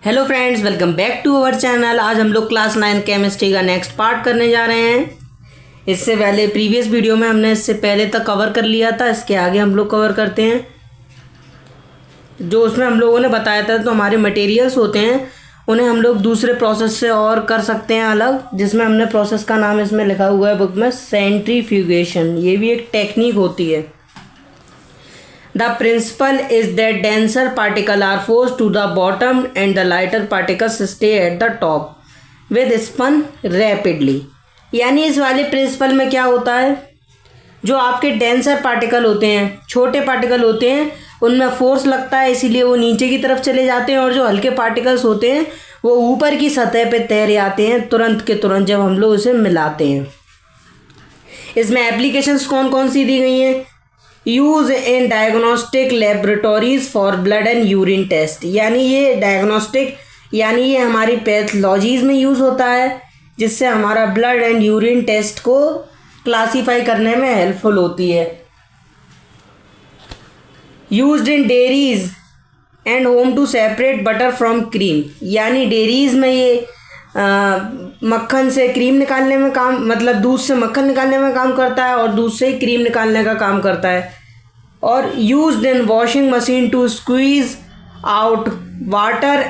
Hello friends, welcome back to our channel. आज हम लोग क्लास 9 केमिस्ट्री का नेक्स्ट पार्ट करने जा रहे हैं। इससे पहले प्रीवियस वीडियो में हमने इससे पहले तक कवर कर लिया था, इसके आगे हम लोग कवर करते हैं। जो उसमें हम लोगों ने बताया था, तो हमारे मटेरियल्स होते हैं उन्हें हम लोग दूसरे प्रोसेस से और कर सकते हैं अलग, जिसमें हमने प्रोसेस का नाम इसमें लिखा हुआ है बुक में, सेंट्रीफ्यूगेशन। ये भी एक टेक्निक होती है। The principle is that denser particles are forced to the bottom and the lighter particles stay at the top with spun rapidly। यानी इस वाले प्रिंसिपल में क्या होता है, जो आपके डेंसर पार्टिकल होते हैं, छोटे पार्टिकल होते हैं, उनमें फोर्स लगता है, इसीलिए वो नीचे की तरफ चले जाते हैं। और जो हल्के पार्टिकल्स होते हैं वो ऊपर की सतह पे तैर आते हैं तुरंत के तुरंत जब हम लोग उसे मिलाते हैं। इसमें एप्लीकेशंस कौन कौन सी दी गई हैं? Use in diagnostic laboratories for blood and urine test. यानी ये डायग्नोस्टिक यानी ये हमारी पैथोलॉजीज में यूज़ होता है, जिससे हमारा ब्लड एंड यूरिन टेस्ट को क्लासीफाई करने में हेल्पफुल होती है। Used in dairies and home to separate butter from cream. यानी डेयरीज में ये मक्खन से क्रीम निकालने में काम, मतलब दूध से मक्खन निकालने में काम करता है और दूध से क्रीम निकालने का काम करता है। और used in washing machine to squeeze out water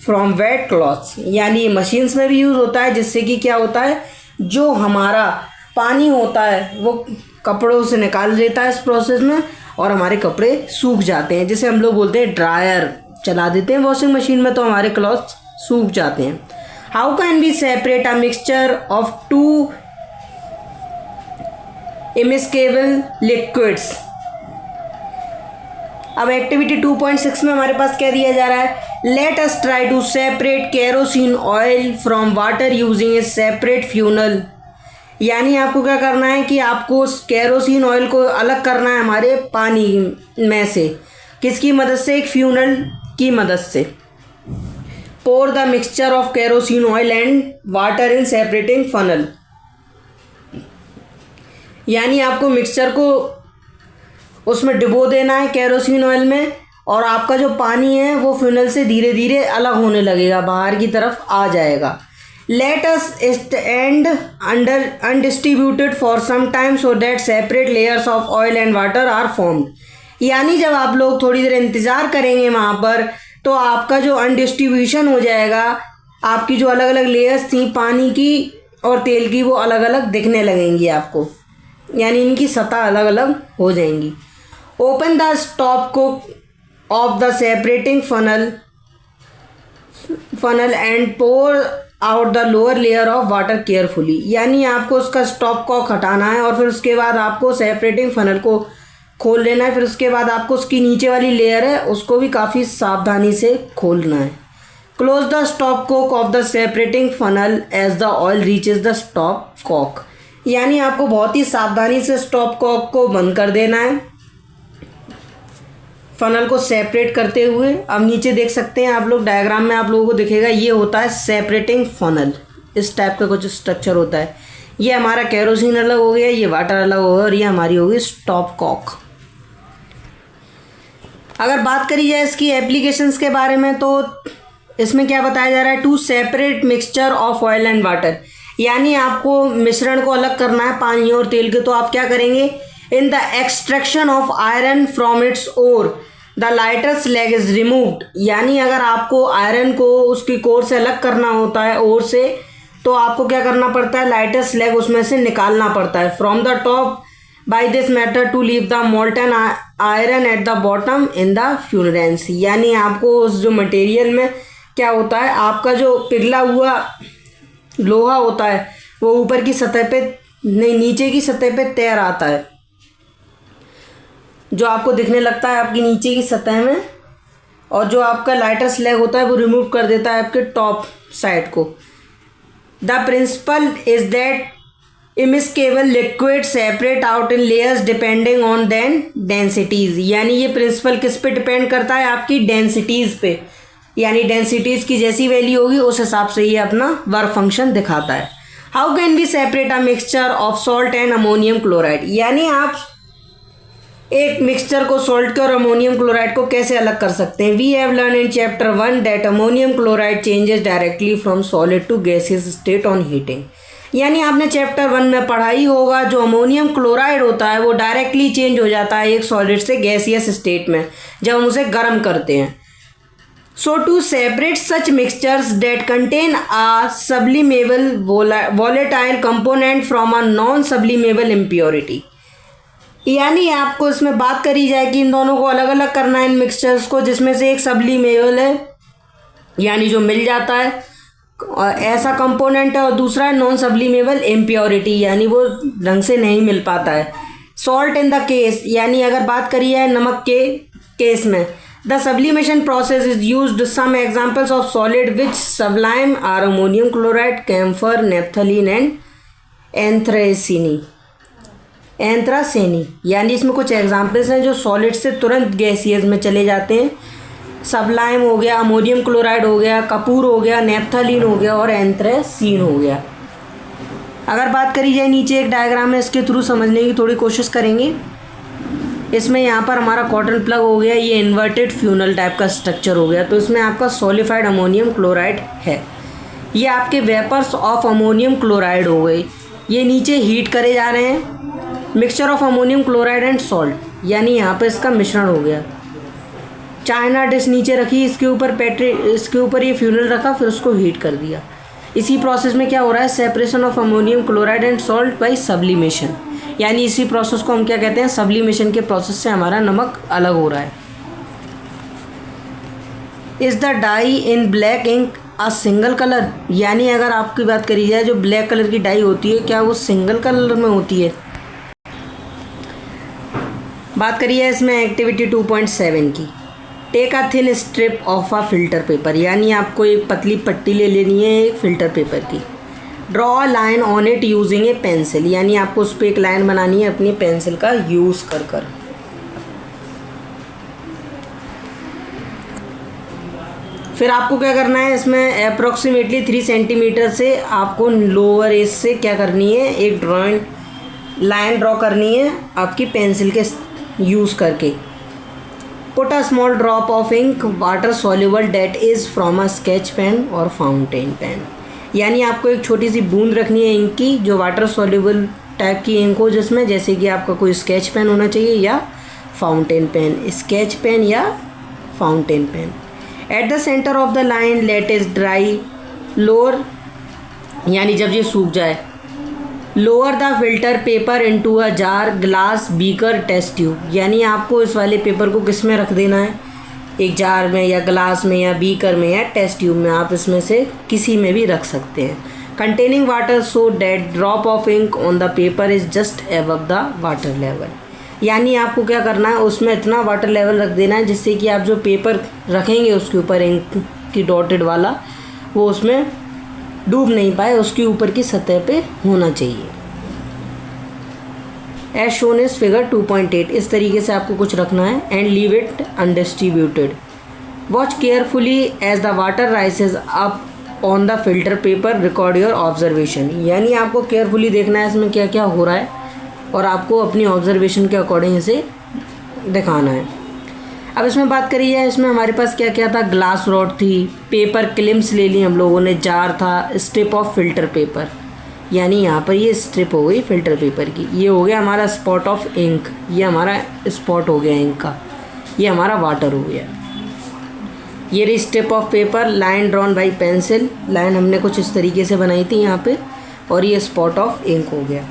from wet clothes. यानी ये मशीन्स में भी यूज़ होता है, जिससे कि क्या होता है, जो हमारा पानी होता है वो कपड़ों से निकाल देता है इस प्रोसेस में, और हमारे कपड़े सूख जाते हैं, जिसे हम लोग बोलते हैं ड्रायर चला देते हैं वॉशिंग मशीन में, तो हमारे क्लॉथ्स सूख जाते हैं। How can we separate a mixture of two immiscible liquids? अब एक्टिविटी 2.6 में हमारे पास क्या दिया जा रहा है? Let us try to separate kerosene oil from water using a separate funnel। यानी आपको क्या करना है कि आपको केरोसिन ऑयल को अलग करना है हमारे पानी में से। किसकी मदद से? एक फ्यूनल की मदद से। Pour the mixture of kerosene oil and water in separating funnel। यानी आपको मिक्सचर को उसमें डिबो देना है केरोसिन ऑयल में, और आपका जो पानी है वो फ्यूनल से धीरे धीरे अलग होने लगेगा, बाहर की तरफ आ जाएगा। Let us stand under undistributed for some time so that separate layers of oil and water are formed। यानी जब आप लोग थोड़ी देर इंतज़ार करेंगे वहाँ पर, तो आपका जो अनडिस्ट्रीब्यूशन हो जाएगा, आपकी जो अलग अलग लेयर्स थी पानी की और तेल की, वो अलग अलग दिखने लगेंगी आपको, यानी इनकी सतह अलग अलग हो जाएंगी। Open the stopcock of the separating funnel and pour out the lower layer of water carefully. यानी आपको उसका स्टॉप कॉक हटाना है और फिर उसके बाद आपको सेपरेटिंग फनल को खोल लेना है। फिर उसके बाद आपको उसकी नीचे वाली लेयर है उसको भी काफ़ी सावधानी से खोलना है। Close the stopcock of the separating funnel as the oil reaches the stopcock. यानी आपको बहुत ही सावधानी से स्टॉप कॉक को बंद कर देना है फनल को सेपरेट करते हुए। अब नीचे देख सकते हैं आप लोग, डायग्राम में आप लोगों को दिखेगा, ये होता है सेपरेटिंग फनल। इस टाइप का कुछ स्ट्रक्चर होता है। ये हमारा केरोसिन अलग हो गया, ये वाटर अलग हो गया, और ये हमारी होगी स्टॉप कॉक। अगर बात करी जाए इसकी एप्लीकेशंस के बारे में, तो इसमें क्या बताया जा रहा है? To separate mixture of oil and water. यानी आपको मिश्रण को अलग करना है पानी और तेल के, तो आप क्या करेंगे? In the extraction of iron from its ore the lighter slag is removed. यानी अगर आपको आयरन को उसकी कोर से अलग करना होता है, ओर से, तो आपको क्या करना पड़ता है? लाइटर स्लैग उसमें से निकालना पड़ता है। From the top by this method to leave the molten iron at the bottom in the furnace. यानी आपको उस जो मटेरियल में क्या होता है, आपका जो पिघला हुआ लोहा होता है वो ऊपर की सतह पे नहीं, नीचे की सतह पे तैर आता है, जो आपको दिखने लगता है आपकी नीचे की सतह में, और जो आपका लाइटर स्लैग होता है वो रिमूव कर देता है आपके टॉप साइड को। The principle is that immiscible liquid separate out in layers depending on their densities. यानी ये प्रिंसिपल किस पे डिपेंड करता है? आपकी डेंसिटीज़ पे। यानी डेंसिटीज़ की जैसी वैल्यू होगी उस हिसाब से ये अपना वर्क फंक्शन दिखाता है। How can be separate a mixture of salt and ammonium chloride. यानी आप एक मिक्सचर को सॉल्ट के और अमोनियम क्लोराइड को कैसे अलग कर सकते हैं। We have learn in chapter 1 that ammonium chloride changes directly from solid to gaseous state on heating. यानी आपने चैप्टर 1 में पढ़ा ही होगा, जो अमोनियम क्लोराइड होता है वो डायरेक्टली चेंज हो जाता है एक सॉलिड से गैसियस स्टेट में जब हम उसे गर्म करते हैं। So to separate such mixtures that contain a sublimable volatile component from a non-sublimable impurity, यानी आपको इसमें बात करी जाए कि इन दोनों को अलग अलग करना है, इन मिक्सचर्स को, जिसमें से एक सब्लिमेबल है यानी जो मिल जाता है ऐसा कंपोनेंट है, और दूसरा है नॉन सब्लिमेबल इम्प्योरिटी यानी वो ढंग से नहीं मिल पाता है। सॉल्ट इन द केस, यानी अगर बात करी है नमक के केस में, the sublimation process is used. Some examples of solid which sublime are ammonium chloride, camphor, naphthalene and anthracene। यानी इसमें कुछ एग्जाम्पल्स हैं जो सॉलिड से तुरंत गैसियस में चले जाते हैं। सबलाइम हो गया, अमोनियम क्लोराइड हो गया, कपूर हो गया, नेप्थलीन हो गया और एंथ्रेसीन हो गया। अगर बात करी जाए नीचे एक डायग्राम है, इसके थ्रू समझने की थोड़ी कोशिश करेंगे। इसमें यहाँ पर हमारा कॉटन प्लग हो गया, ये इन्वर्टेड फ्यूनल टाइप का स्ट्रक्चर हो गया, तो इसमें आपका सॉलिफाइड अमोनियम क्लोराइड है। ये आपके वेपर्स ऑफ अमोनियम क्लोराइड हो गए, ये नीचे हीट करे जा रहे हैं। Mixture of ammonium chloride and salt, यानी यहाँ पे इसका मिश्रण हो गया। चाइना डिश नीचे रखी, इसके ऊपर ये फ्यूनल रखा, फिर उसको हीट कर दिया। इसी प्रोसेस में क्या हो रहा है, separation of ammonium chloride and salt by sublimation, यानी इसी प्रोसेस को हम क्या कहते हैं, सब्लिमेशन के प्रोसेस से हमारा नमक अलग हो रहा है। Is the dye in black ink a single colour, यानी अगर आपकी बात करी जाए जो ब्लैक कलर की डाई होती है क्या वो सिंगल कलर में होती है। बात करिए इसमें एक्टिविटी 2.7 की। Take a thin strip of a filter paper, यानी आपको एक पतली पट्टी ले लेनी है एक फ़िल्टर पेपर की। Draw a line on it using a pencil, यानी आपको उस पर एक लाइन बनानी है अपनी पेंसिल का यूज़ कर। फिर आपको क्या करना है, इसमें अप्रोक्सीमेटली 3 सेंटीमीटर से आपको लोअर एज से क्या करनी है, एक ड्राइंग लाइन ड्रॉ करनी है आपकी पेंसिल के यूज़ करके। Put a small drop of ink water soluble that is from a sketch pen और फाउंटेन पेन, यानी आपको एक छोटी सी बूंद रखनी है इंक की जो वाटर सॉल्युबल टाइप की इंक हो, जिसमें जैसे कि आपका कोई स्केच पेन होना चाहिए या फाउंटेन पेन, स्केच पेन या fountain pen. At the centre of the line let it dry lower, यानी जब ये सूख जाए, lower the filter paper into a jar, glass, beaker, test tube, यानी आपको इस वाले पेपर को किस में रख देना है, एक जार में या ग्लास में या बीकर में या टेस्ट ट्यूब में, आप इसमें से किसी में भी रख सकते हैं। Containing water so that drop of ink on the paper is just above the water level, यानी आपको क्या करना है, उसमें इतना वाटर लेवल रख देना है जिससे कि आप जो पेपर रखेंगे उसके ऊपर इंक की डॉटेड वाला वो उसमें डूब नहीं पाए, उसके ऊपर की सतह पे होना चाहिए। एज शोन इज फिगर 2.8, इस तरीके से आपको कुछ रखना है। And leave it undistributed. Watch carefully as the water rises up on the filter paper, record your observation, यानी आपको केयरफुली देखना है इसमें क्या क्या हो रहा है और आपको अपनी ऑब्जर्वेशन के अकॉर्डिंग इसे दिखाना है। अब इसमें बात करी जाए, इसमें हमारे पास क्या क्या था, ग्लास रॉड थी, पेपर क्लिम्स ले ली हम लोगों ने, जार था, स्ट्रिप ऑफ फिल्टर पेपर, यानी यहाँ पर ये स्ट्रिप हो गई फिल्टर पेपर की, ये हो गया हमारा स्पॉट ऑफ इंक, ये हमारा स्पॉट हो गया इंक का, ये हमारा वाटर हो गया। ये रही strip of paper, line drawn by pencil, line हमने कुछ इस तरीके से बनाई थी यहाँ पे, और ये स्पॉट ऑफ इंक हो गया।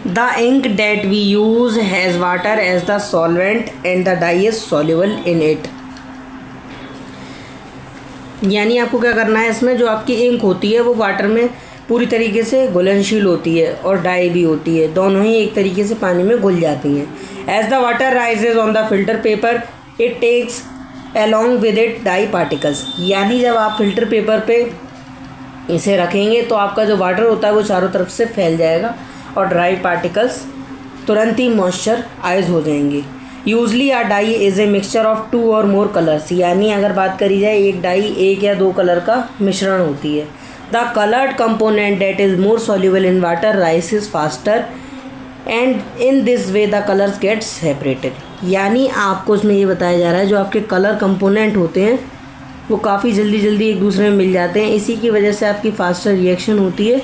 The ink that we use has water as the solvent and the dye is soluble in it, यानी आपको क्या करना है, इसमें जो आपकी इंक होती है वो वाटर में पूरी तरीके से घुलनशील होती है और डाई भी होती है, दोनों ही एक तरीके से पानी में घुल जाती हैं। As the water rises on the filter paper, it takes along with it dye particles, यानी जब आप फिल्टर पेपर पे इसे रखेंगे तो आपका जो वाटर होता है वो चारों तरफ से फैल जाएगा और ड्राई पार्टिकल्स तुरंत ही मॉइस्चराइज हो जाएंगे। Usually a dye is a mixture of 2 or more colours, यानी अगर बात करी जाए एक डाई एक या 2 कलर का मिश्रण होती है, the coloured component that is more soluble in water राइसेस faster and in this way the colours get separated. यानी आपको इसमें ये बताया जा रहा है जो आपके कलर कंपोनेंट होते हैं वो काफ़ी जल्दी जल्दी एक दूसरे में मिल जाते हैं, इसी की वजह से आपकी फास्टर रिएक्शन होती है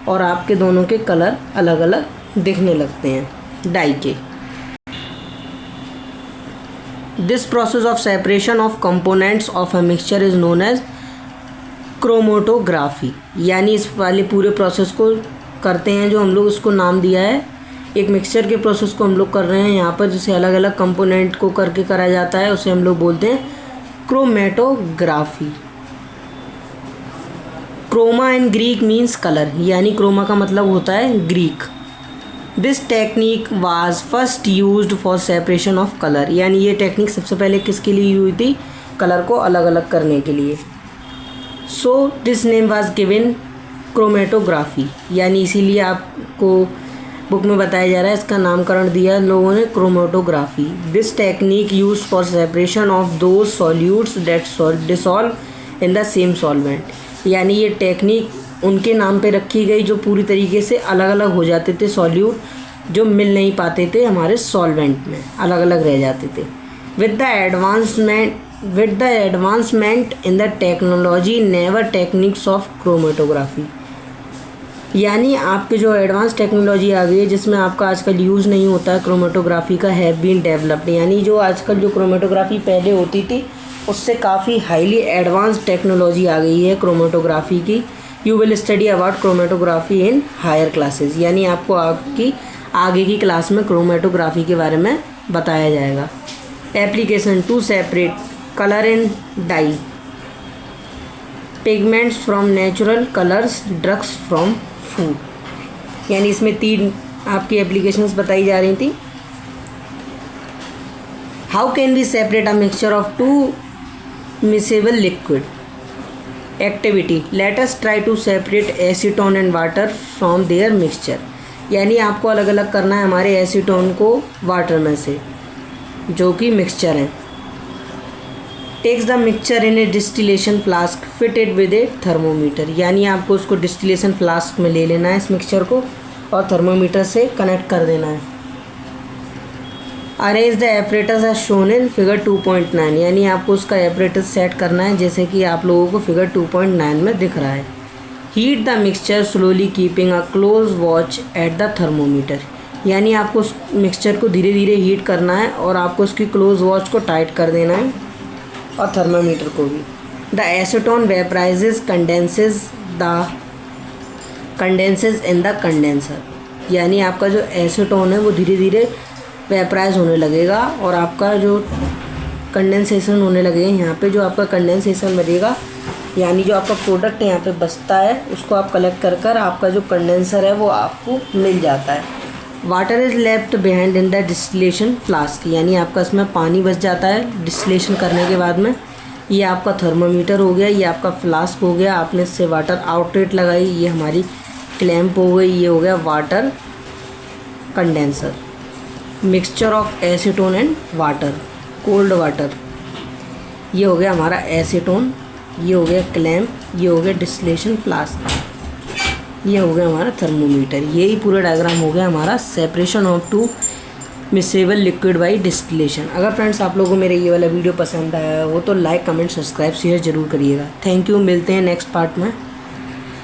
और आपके दोनों के कलर अलग अलग दिखने लगते हैं डाई के। This process of separation of components of a mixture is known as chromatography. यानी इस वाले पूरे प्रोसेस को करते हैं जो हम लोग उसको नाम दिया है, एक मिक्सचर के प्रोसेस को हम लोग कर रहे हैं यहाँ पर, जिसे अलग अलग कंपोनेंट को करके करा जाता है, उसे हम लोग बोलते हैं chromatography. Chroma in Greek means colour, यानी क्रोमा का मतलब होता है Greek. This technique was first used for separation of colour. यानी ये टेक्निक सबसे पहले किसके लिए यूज हुई थी? कलर को अलग अलग करने के लिए। So this name was given chromatography. यानी इसीलिए आपको बुक में बताया जा रहा है, इसका नामकरण दिया लोगों ने chromatography. This technique use for separation of those solutes that dissolve in the same solvent. यानी ये टेक्निक उनके नाम पे रखी गई जो पूरी तरीके से अलग अलग हो जाते थे सॉल्यूट, जो मिल नहीं पाते थे हमारे सॉल्वेंट में, अलग अलग रह जाते थे। With the advancement in the technology never techniques of chromatography. यानी आपके जो एडवांस टेक्नोलॉजी आ गई है जिसमें आपका आजकल यूज़ नहीं होता है क्रोमेटोग्राफी का, हैव बीन डेवलप्ड। यानी जो आजकल जो क्रोमेटोग्राफी पहले होती थी उससे काफ़ी हाईली एडवांस टेक्नोलॉजी आ गई है क्रोमेटोग्राफी की। You will study about chromatography in higher classes. यानी आपको आपकी आगे की क्लास में क्रोमेटोग्राफी के बारे में बताया जाएगा। Application to separate colour in dye, pigments from natural colours, drugs from food. यानी इसमें 3 आपकी एप्लीकेशंस बताई जा रही थी। How can we separate a mixture of 2 miscible liquid? Activity, let us try to separate acetone and water from their mixture. यानी आपको अलग अलग करना है हमारे एसीटोन को वाटर में से जो कि मिक्सचर हैं। Takes the mixture in a distillation flask fitted with a thermometer. यानी आपको उसको डिस्टिलेशन फ्लास्क में ले लेना है इस मिक्सचर को और थर्मोमीटर से कनेक्ट कर देना है। Arrange the apparatus as shown in figure 2.9। यानी आपको उसका एपरेटस सेट करना है जैसे कि आप लोगों को फिगर 2.9 में दिख रहा है। Heat the mixture slowly keeping a close watch at the thermometer. यानी आपको उस मिक्सचर को धीरे धीरे हीट करना है और आपको उसकी क्लोज वॉच को टाइट कर देना है और थर्मामीटर को भी। The acetone vaporises condenses in the condenser. यानी आपका जो एसीटोन है वो धीरे धीरे वेपराइज होने लगेगा और आपका जो कंडेंसेशन होने लगेगा यहाँ पे, जो आपका कंडेंसेशन बनेगा यानी जो आपका प्रोडक्ट यहाँ पे बचता है उसको आप कलेक्ट कर कर आपका जो कंडेंसर है वो आपको मिल जाता है। Water is left behind in the distillation flask. यानी आपका इसमें पानी बच जाता है डिस्टिलेशन करने के बाद में। ये आपका थर्मामीटर हो गया, ये आपका फ्लास्क हो गया, आपने इससे वाटर आउटलेट लगाई, ये हमारी क्लैंप हो गई, ये हो गया water condenser. Mixture of acetone and water, cold water, ये हो गया हमारा एसीटोन, ये हो गया क्लैंप, ये हो गया डिस्टिलेशन फ्लास्क, ये हो गया हमारा थर्मोमीटर। यही पूरा डायग्राम हो गया हमारा separation of 2 miscible liquid by distillation. अगर फ्रेंड्स आप लोगों को मेरा ये वाला वीडियो पसंद आया हो तो लाइक कमेंट सब्सक्राइब शेयर ज़रूर करिएगा। थैंक यू, मिलते हैं नेक्स्ट पार्ट में।